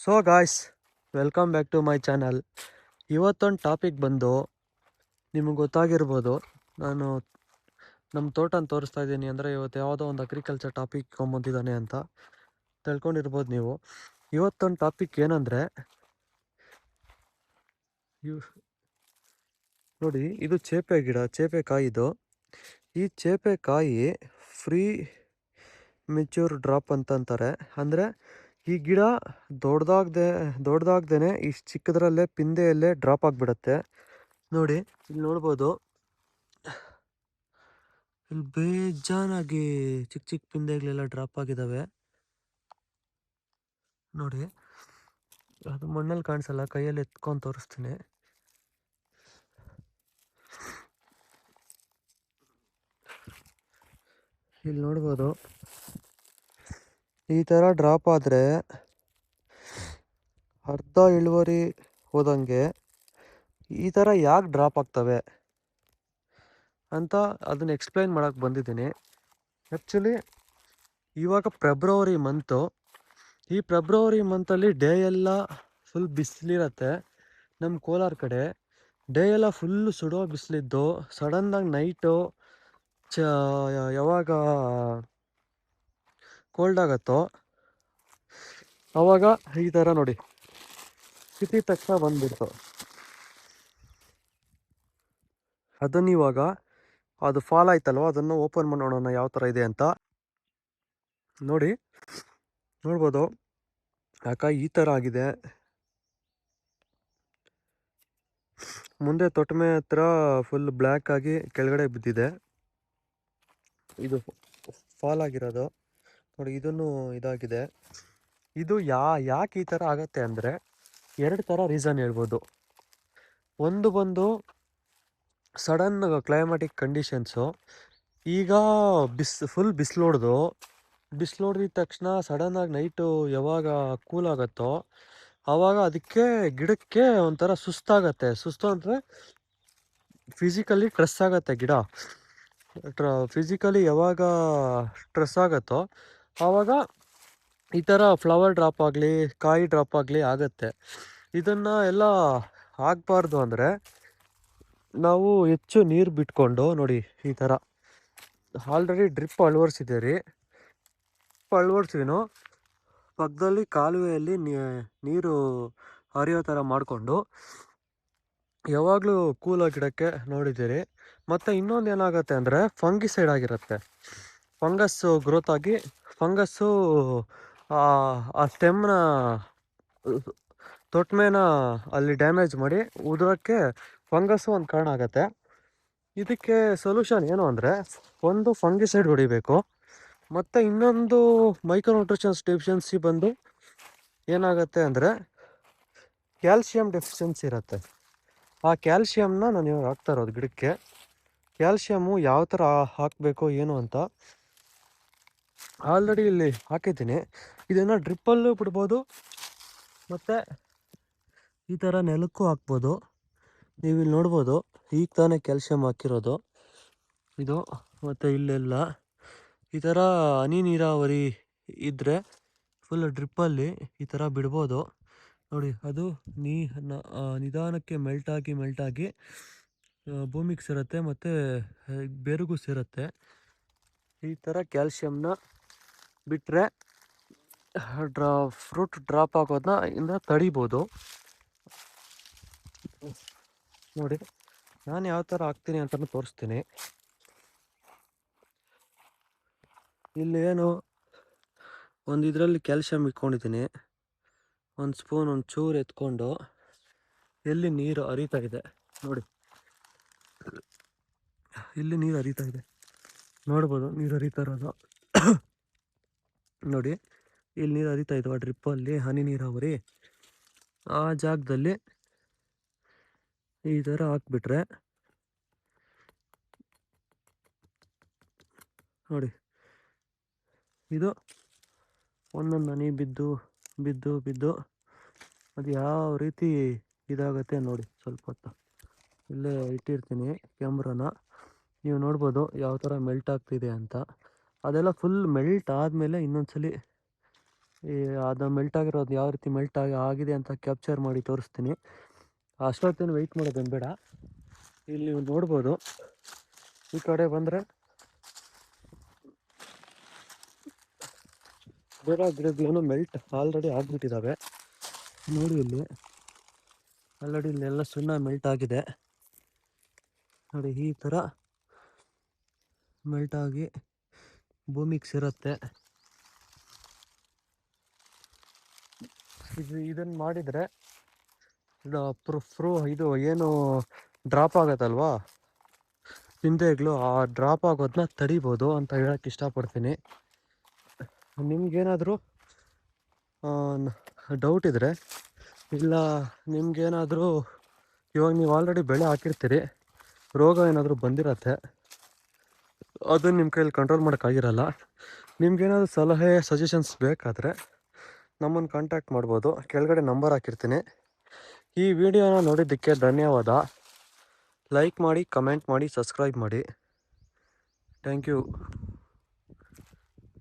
So guys, welcome back to my channel. ಇವತ್ತೊಂದು topic ಬಂದು ನಿಮಗೆ ಗೊತ್ತಾಗಿರ್ಬೋದು. ನಾನು ನಮ್ಮ ತೋಟನ ತೋರಿಸ್ತಾ ಇದ್ದೀನಿ ಅಂದರೆ ಇವತ್ತು ಯಾವುದೋ ಒಂದು ಅಗ್ರಿಕಲ್ಚರ್ ಟಾಪಿಕ್ ತೊಗೊಂಬಂದಿದ್ದಾನೆ ಅಂತ ತಿಳ್ಕೊಂಡಿರ್ಬೋದು ನೀವು. ಇವತ್ತೊಂದು ಟಾಪಿಕ್ ಏನಂದರೆ, ನೋಡಿ, ಇದು ಚೇಪೆ ಗಿಡ, ಚೇಪೆ ಕಾಯಿದು. ಈ ಚೇಪೆ ಕಾಯಿ ಫ್ರೀ ಮೆಚ್ಯೂರ್ ಡ್ರಾಪ್ ಅಂತಂತಾರೆ. ಅಂದರೆ ಈ ಗಿಡ ದೊಡ್ಡದಾಗ್ದೇನೆ ಇಷ್ಟು ಚಿಕ್ಕದ್ರಲ್ಲೇ ಪಿಂದೆಯಲ್ಲೇ ಡ್ರಾಪ್ ಆಗಿಬಿಡುತ್ತೆ. ನೋಡಿ, ಇಲ್ಲಿ ನೋಡ್ಬೋದು, ಇಲ್ಲಿ ಬೇಜಾನಾಗಿ ಚಿಕ್ಕ ಚಿಕ್ಕ ಪಿಂದೆಗಳೆಲ್ಲ ಡ್ರಾಪ್ ಆಗಿದ್ದಾವೆ. ನೋಡಿ, ಅದು ಮಣ್ಣಲ್ಲಿ ಕಾಣಿಸಲ್ಲ, ಕೈಯಲ್ಲಿ ಎತ್ಕೊಂಡು ತೋರಿಸ್ತೀನಿ. ಇಲ್ಲಿ ನೋಡ್ಬೋದು, ಈ ಥರ ಡ್ರಾಪ್ ಆದರೆ ಅರ್ಧ ಇಳುವರಿ ಹೋದಂಗೆ ಈ ಥರ ಯಾಕೆ ಡ್ರಾಪ್ ಆಗ್ತವೆ ಅಂತ ಅದನ್ನ ಎಕ್ಸ್ಪ್ಲೈನ್ ಮಾಡೋಕ್ಕೆ ಬಂದಿದ್ದೀನಿ. ಆ್ಯಕ್ಚುಲಿ ಇವಾಗ ಫೆಬ್ರವರಿ ಮಂತು. ಈ ಫೆಬ್ರವರಿ ಮಂತಲ್ಲಿ ಡೇ ಎಲ್ಲ ಫುಲ್ ಬಿಸಿಲಿರತ್ತೆ. ನಮ್ಮ ಕೋಲಾರ ಕಡೆ ಡೇ ಎಲ್ಲ ಫುಲ್ಲು ಸುಡೋ ಬಿಸಿಲಿದ್ದು ಸಡನ್ನಾಗಿ ನೈಟು ಯಾವಾಗ ಕೋಲ್ಡ್ ಆಗತ್ತೋ ಆವಾಗ ಈ ಥರ ನೋಡಿ ಸ್ಥಿತಿ ತಕ್ಷಣ ಬಂದ್ಬಿಡ್ತು. ಅದನ್ನ ಇವಾಗ ಅದು ಫಾಲ್ ಆಯ್ತಲ್ವ, ಅದನ್ನು ಓಪನ್ ಮಾಡಿ ನೋಡೋಣ ಯಾವ ಥರ ಇದೆ ಅಂತ. ನೋಡಿ, ನೋಡ್ಬೋದು, ಈ ಥರ ಆಗಿದೆ. ಮುಂದೆ ತೊಟ್ಮೆ ಹತ್ರ ಫುಲ್ ಬ್ಲ್ಯಾಕ್ ಆಗಿ ಕೆಳಗಡೆ ಬಿದ್ದಿದೆ. ಇದು ಫಾಲ್ ಆಗಿರೋದು ನೋಡಿ, ಇದನ್ನು ಇದಾಗಿದೆ. ಇದು ಯಾಕೆ ಈ ಥರ ಆಗತ್ತೆ ಅಂದರೆ ಎರಡು ಥರ ರೀಸನ್ ಹೇಳ್ಬೋದು. ಒಂದು ಬಂದು ಸಡನ್ ಕ್ಲೈಮ್ಯಾಟಿಕ್ ಕಂಡೀಷನ್ಸು. ಈಗ ಫುಲ್ ಬಿಸಿಲೋಡಿದ ತಕ್ಷಣ ಸಡನ್ನಾಗಿ ನೈಟು ಯಾವಾಗ ಕೂಲ್ ಆಗುತ್ತೋ ಆವಾಗ ಅದಕ್ಕೆ ಗಿಡಕ್ಕೆ ಒಂಥರ ಸುಸ್ತಾಗತ್ತೆ. ಸುಸ್ತು ಅಂದರೆ ಫಿಸಿಕಲಿ ಸ್ಟ್ರೆಸ್ ಆಗತ್ತೆ. ಗಿಡ ಫಿಸಿಕಲಿ ಯಾವಾಗ ಸ್ಟ್ರೆಸ್ ಆಗುತ್ತೋ ಆವಾಗ ಈ ಥರ ಫ್ಲವರ್ ಡ್ರಾಪ್ ಆಗಲಿ ಕಾಯಿ ಡ್ರಾಪ್ ಆಗಲಿ ಆಗುತ್ತೆ. ಇದನ್ನು ಎಲ್ಲ ಆಗಬಾರ್ದು ಅಂದರೆ ನಾವು ಹೆಚ್ಚು ನೀರು ಬಿಟ್ಕೊಂಡು, ನೋಡಿ, ಈ ಥರ ಆಲ್ರೆಡಿ ಡ್ರಿಪ್ ಅಳವಡಿಸಿದೆ ರೀ. ಅಳವಡಿಸಿನೋ ಪಕ್ಕದಲ್ಲಿ ಕಾಲುವೆಯಲ್ಲಿ ನೀರು ಹರಿಯೋ ಥರ ಮಾಡಿಕೊಂಡು ಯಾವಾಗಲೂ ಕೂಲಾಗಿ ಗಿಡಕ್ಕೆ ನೋಡಿದ್ದೀರಿ. ಮತ್ತು ಇನ್ನೊಂದು ಏನಾಗುತ್ತೆ ಅಂದರೆ ಫಂಗಿಸೈಡ್ ಆಗಿರುತ್ತೆ. ಫಂಗಸ್ಸು ಗ್ರೋತ್ ಆಗಿ ಫಂಗಸ್ಸು ಆ ಸ್ಟೆಮ್ನ ತೊಟ್ಮೇನ ಅಲ್ಲಿ ಡ್ಯಾಮೇಜ್ ಮಾಡಿ ಉದುರೋಕ್ಕೆ ಫಂಗಸ್ಸು ಒಂದು ಕಾರಣ ಆಗುತ್ತೆ. ಇದಕ್ಕೆ ಸೊಲ್ಯೂಷನ್ ಏನು ಅಂದರೆ ಒಂದು ಫಂಗಿಸೈಡ್ ಹೊಡಿಬೇಕು. ಮತ್ತು ಇನ್ನೊಂದು ಮೈಕ್ರೋನ್ಯೂಟ್ರಿಷನ್ಸ್ ಡೆಫಿಷಿಯನ್ಸಿ ಬಂದು ಏನಾಗುತ್ತೆ ಅಂದರೆ ಕ್ಯಾಲ್ಶಿಯಂ ಡೆಫಿಷಿಯನ್ಸಿ ಇರುತ್ತೆ. ಆ ಕ್ಯಾಲ್ಶಿಯಮ್ನ ನಾನು ಇವಾಗ ಹಾಕ್ತಾ ಇರೋದು ಗಿಡಕ್ಕೆ. ಕ್ಯಾಲ್ಶಿಯಮ್ಮು ಯಾವ ಥರ ಹಾಕಬೇಕು ಏನು ಅಂತ ಆಲ್ರೆಡಿ ಇಲ್ಲಿ ಹಾಕಿದ್ದೀನಿ. ಇದನ್ನು ಡ್ರಿಪ್ಪಲ್ಲೂ ಬಿಡ್ಬೋದು ಮತ್ತು ಈ ಥರ ನೆಲಕ್ಕೂ ಹಾಕ್ಬೋದು. ನೀವು ಇಲ್ಲಿ ನೋಡ್ಬೋದು, ಈಗ ತಾನೇ ಕ್ಯಾಲ್ಶಿಯಮ್ ಹಾಕಿರೋದು ಇದು. ಮತ್ತು ಇಲ್ಲೆಲ್ಲ ಈ ಥರ ಹನಿ ನೀರಾವರಿ ಇದ್ದರೆ ಫುಲ್ ಡ್ರಿಪ್ಪಲ್ಲಿ ಈ ಥರ ಬಿಡ್ಬೋದು. ನೋಡಿ, ಅದು ನಿಧಾನಕ್ಕೆ ಮೆಲ್ಟಾಗಿ ಭೂಮಿಗೆ ಸೇರುತ್ತೆ ಮತ್ತು ಬೇರಿಗೂ ಸೇರುತ್ತೆ. ಈ ಥರ ಕ್ಯಾಲ್ಶಿಯಮ್ನ ಬಿಟ್ಟರೆ ಫ್ರೂಟ್ ಡ್ರಾಪ್ ಆಗೋದನ್ನ ತಡಿಬೋದು. ನೋಡಿ, ನಾನು ಯಾವ ಥರ ಹಾಕ್ತೀನಿ ಅಂತಲೂ ತೋರಿಸ್ತೀನಿ. ಇಲ್ಲಿ ಏನು ಒಂದು ಇದರಲ್ಲಿ ಕ್ಯಾಲ್ಶಿಯಮ್ ಇಟ್ಕೊಂಡಿದ್ದೀನಿ. ಒಂದು ಸ್ಪೂನ್ ಒಂಚೂರು ಎತ್ಕೊಂಡು ಎಲ್ಲಿ ನೀರು ಹರಿತಾ ಇದೆ ನೋಡಿ, ಇಲ್ಲಿ ನೀರು ಹರಿತಾ ಇದೆ, ನೋಡ್ಬೋದು ನೀರು ಹರಿತಾ ಇರೋದು. ನೋಡಿ, ಇಲ್ಲಿ ನೀರು ಹರಿತಾ ಇದ್ವ ಡ್ರಿಪ್ಪಲ್ಲಿ ಹನಿ ನೀರಾವರಿ, ಆ ಜಾಗದಲ್ಲಿ ಈ ಥರ ಹಾಕ್ಬಿಟ್ರೆ ನೋಡಿ, ಇದು ಒಂದೊಂದು ಹನಿ ಬಿದ್ದು ಅದು ಯಾವ ರೀತಿ ಇದಾಗುತ್ತೆ ನೋಡಿ. ಸ್ವಲ್ಪ ಹೊತ್ತು ಇಲ್ಲೇ ಇಟ್ಟಿರ್ತೀನಿ ಕ್ಯಾಮ್ರಾನ, ನೀವು ನೋಡ್ಬೋದು ಯಾವ ಥರ ಮೆಲ್ಟ್ ಆಗ್ತಿದೆ ಅಂತ. ಅದೆಲ್ಲ ಫುಲ್ ಮೆಲ್ಟ್ ಆದಮೇಲೆ ಇನ್ನೊಂದ್ಸಲಿ ಈ ಅದು ಮೆಲ್ಟ್ ಆಗಿರೋದು ಯಾವ ರೀತಿ ಆಗಿದೆ ಅಂತ ಕ್ಯಾಪ್ಚರ್ ಮಾಡಿ ತೋರಿಸ್ತೀನಿ. ಅಷ್ಟೊತ್ತೇನು ವೆಯ್ಟ್ ಮಾಡೋದೇನು ಬೇಡ. ಇಲ್ಲಿ ನೀವು ನೋಡ್ಬೋದು, ಈ ಕಡೆ ಬಂದರೆ ಬೇರೆ ಗಿಡಗಳೇನು ಮೆಲ್ಟ್ ಆಲ್ರೆಡಿ ಆಗಿಬಿಟ್ಟಿದ್ದಾವೆ. ನೋಡಿ ಇಲ್ಲಿ ಆಲ್ರೆಡಿ ಇಲ್ಲೆಲ್ಲ ಸುಣ್ಣ ಮೆಲ್ಟ್ ಆಗಿದೆ ನೋಡಿ. ಈ ಥರ ಮೆಲ್ಟ್ ಆಗಿ ಭೂಮಿಗೆ ಸೇರುತ್ತೆ. ಇದನ್ನು ಮಾಡಿದರೆ ಇದು ಏನು ಡ್ರಾಪ್ ಆಗತ್ತಲ್ವಾ ಪಿಂದೆಗಳು, ಆ ಡ್ರಾಪ್ ಆಗೋದನ್ನ ತಡಿಬೋದು ಅಂತ ಹೇಳಕ್ಕೆ ಇಷ್ಟಪಡ್ತೀನಿ. ನಿಮ್ಗೇನಾದರೂ ಡೌಟ್ ಇದ್ದರೆ, ಇಲ್ಲ ನಿಮ್ಗೇನಾದರೂ ಇವಾಗ ನೀವು ಆಲ್ರೆಡಿ ಬೆಳೆ ಹಾಕಿರ್ತೀರಿ, ರೋಗ ಏನಾದರೂ ಬಂದಿರತ್ತೆ, ಅದನ್ನು ನಿಮ್ಮ ಕೈಯಲ್ಲಿ ಕಂಟ್ರೋಲ್ ಮಾಡೋಕ್ಕಾಗಿರಲ್ಲ, ನಿಮ್ಗೇನಾದರೂ ಸಲಹೆ ಸಜೆಷನ್ಸ್ ಬೇಕಾದರೆ ನಮ್ಮನ್ನು ಕಾಂಟ್ಯಾಕ್ಟ್ ಮಾಡ್ಬೋದು. ಕೆಳಗಡೆ ನಂಬರ್ ಹಾಕಿರ್ತೀನಿ. ಈ ವಿಡಿಯೋನ ನೋಡಿದ್ದಕ್ಕೆ ಧನ್ಯವಾದ. ಲೈಕ್ ಮಾಡಿ, ಕಮೆಂಟ್ ಮಾಡಿ, ಸಬ್ಸ್ಕ್ರೈಬ್ ಮಾಡಿ. Thank you.